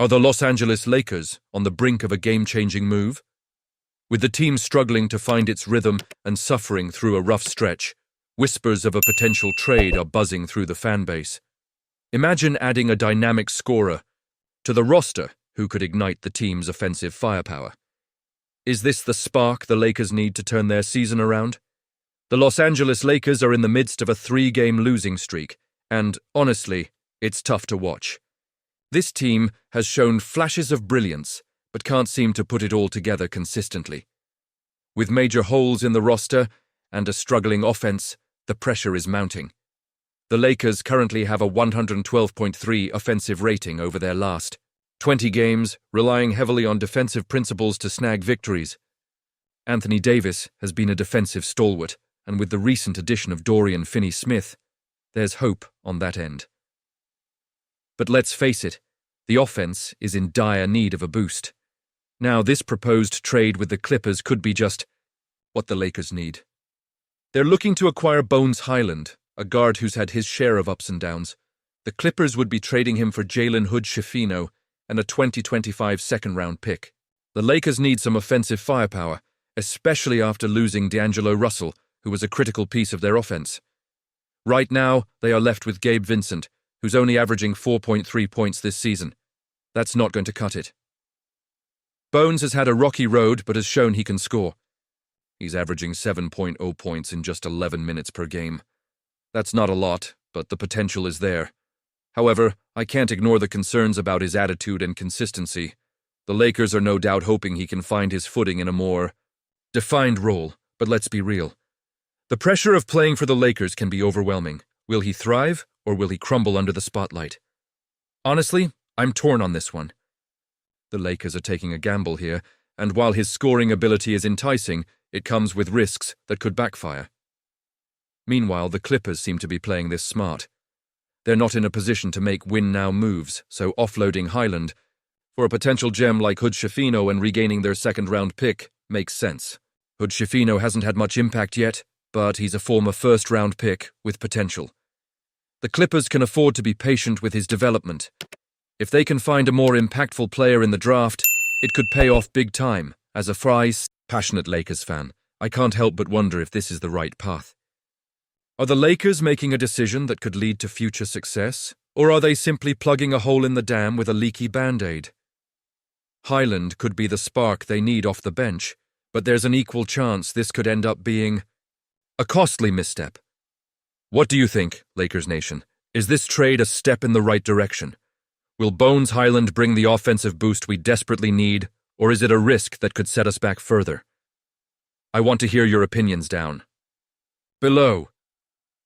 Are the Los Angeles Lakers on the brink of a game-changing move? With the team struggling to find its rhythm and suffering through a rough stretch, whispers of a potential trade are buzzing through the fan base. Imagine adding a dynamic scorer to the roster who could ignite the team's offensive firepower. Is this the spark the Lakers need to turn their season around? The Los Angeles Lakers are in the midst of a 3-game losing streak, and, honestly, it's tough to watch. This team has shown flashes of brilliance, but can't seem to put it all together consistently. With major holes in the roster and a struggling offense, the pressure is mounting. The Lakers currently have a 112.3 offensive rating over their last 20 games, relying heavily on defensive principles to snag victories. Anthony Davis has been a defensive stalwart, and with the recent addition of Dorian Finney-Smith, there's hope on that end. But let's face it, the offense is in dire need of a boost. Now, this proposed trade with the Clippers could be just what the Lakers need. They're looking to acquire Bones Hyland, a guard who's had his share of ups and downs. The Clippers would be trading him for Jalen Hood-Schifino and a 2025 second-round pick. The Lakers need some offensive firepower, especially after losing D'Angelo Russell, who was a critical piece of their offense. Right now, they are left with Gabe Vincent, who's only averaging 4.3 points this season. That's not going to cut it. Bones has had a rocky road, but has shown he can score. He's averaging 7.0 points in just 11 minutes per game. That's not a lot, but the potential is there. However, I can't ignore the concerns about his attitude and consistency. The Lakers are no doubt hoping he can find his footing in a more defined role, but let's be real. The pressure of playing for the Lakers can be overwhelming. Will he thrive, or will he crumble under the spotlight? Honestly, I'm torn on this one. The Lakers are taking a gamble here, and while his scoring ability is enticing, it comes with risks that could backfire. Meanwhile, the Clippers seem to be playing this smart. They're not in a position to make win-now moves, so offloading Hyland for a potential gem like Hood-Schifino and regaining their second-round pick makes sense. Hood-Schifino hasn't had much impact yet, but he's a former first-round pick with potential. The Clippers can afford to be patient with his development. If they can find a more impactful player in the draft, it could pay off big time. As a passionate Lakers fan, I can't help but wonder if this is the right path. Are the Lakers making a decision that could lead to future success, or are they simply plugging a hole in the dam with a leaky Band-Aid? Hyland could be the spark they need off the bench, but there's an equal chance this could end up being a costly misstep. What do you think, Lakers Nation? Is this trade a step in the right direction? Will Bones Hyland bring the offensive boost we desperately need, or is it a risk that could set us back further? I want to hear your opinions down below.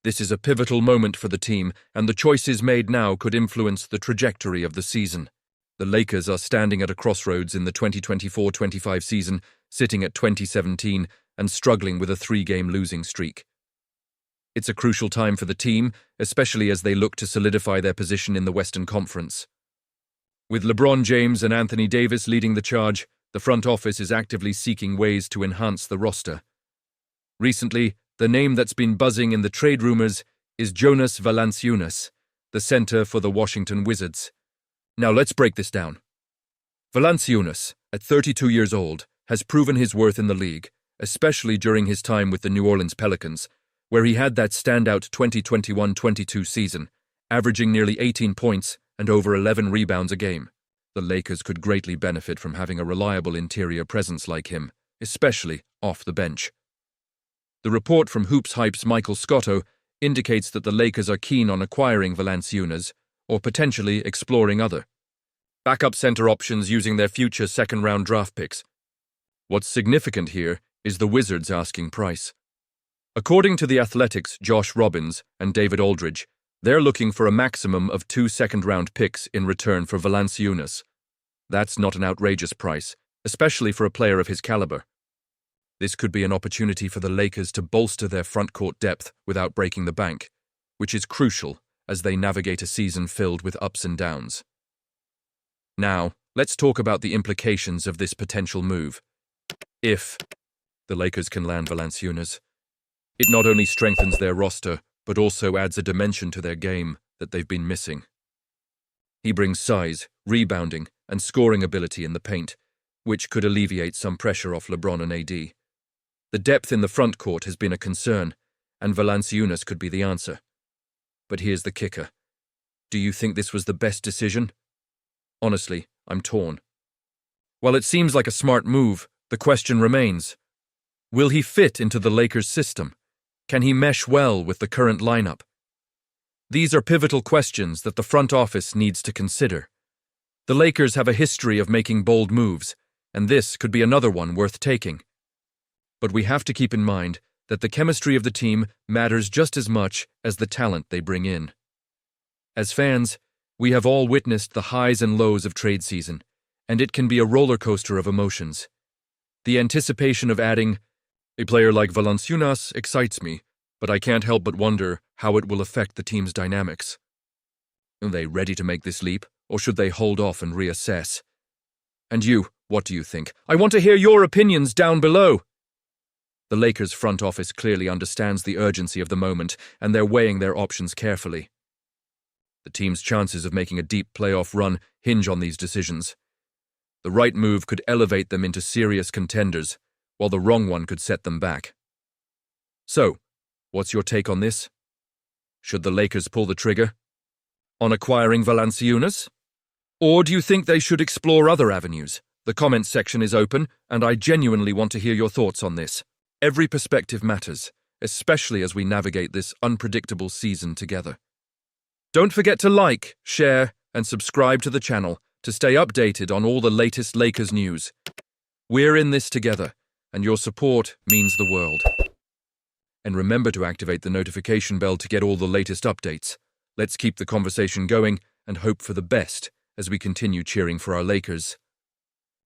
This is a pivotal moment for the team, and the choices made now could influence the trajectory of the season. The Lakers are standing at a crossroads in the 2024-25 season, sitting at 20-17 and struggling with a 3-game losing streak. It's a crucial time for the team, especially as they look to solidify their position in the Western Conference. With LeBron James and Anthony Davis leading the charge, the front office is actively seeking ways to enhance the roster. Recently, the name that's been buzzing in the trade rumors is Jonas Valanciunas, the center for the Washington Wizards. Now let's break this down. Valanciunas, at 32 years old, has proven his worth in the league, especially during his time with the New Orleans Pelicans, where he had that standout 2021-22 season, averaging nearly 18 points and over 11 rebounds a game. The Lakers could greatly benefit from having a reliable interior presence like him, especially off the bench. The report from Hoops Hype's Michael Scotto indicates that the Lakers are keen on acquiring Valanciunas, or potentially exploring other backup center options using their future second-round draft picks. What's significant here is the Wizards' asking price. According to The Athletic's Josh Robbins and David Aldridge, they're looking for a maximum of 2 second-round picks in return for Valanciunas. That's not an outrageous price, especially for a player of his caliber. This could be an opportunity for the Lakers to bolster their front-court depth without breaking the bank, which is crucial as they navigate a season filled with ups and downs. Now, let's talk about the implications of this potential move. If the Lakers can land Valanciunas, it not only strengthens their roster, but also adds a dimension to their game that they've been missing. He brings size, rebounding, and scoring ability in the paint, which could alleviate some pressure off LeBron and AD. The depth in the front court has been a concern, and Valanciunas could be the answer. But here's the kicker. Do you think this was the best decision? Honestly, I'm torn. While it seems like a smart move, the question remains. Will he fit into the Lakers' system? Can he mesh well with the current lineup? These are pivotal questions that the front office needs to consider. The Lakers have a history of making bold moves, and this could be another one worth taking. But we have to keep in mind that the chemistry of the team matters just as much as the talent they bring in. As fans, we have all witnessed the highs and lows of trade season, and it can be a roller coaster of emotions. The anticipation of adding a player like Valanciunas excites me, but I can't help but wonder how it will affect the team's dynamics. Are they ready to make this leap, or should they hold off and reassess? And you, what do you think? I want to hear your opinions down below. The Lakers' front office clearly understands the urgency of the moment, and they're weighing their options carefully. The team's chances of making a deep playoff run hinge on these decisions. The right move could elevate them into serious contenders, while the wrong one could set them back. So, what's your take on this? Should the Lakers pull the trigger on acquiring Valanciunas? Or do you think they should explore other avenues? The comments section is open, and I genuinely want to hear your thoughts on this. Every perspective matters, especially as we navigate this unpredictable season together. Don't forget to like, share, and subscribe to the channel to stay updated on all the latest Lakers news. We're in this together, and your support means the world. And remember to activate the notification bell to get all the latest updates. Let's keep the conversation going and hope for the best as we continue cheering for our Lakers.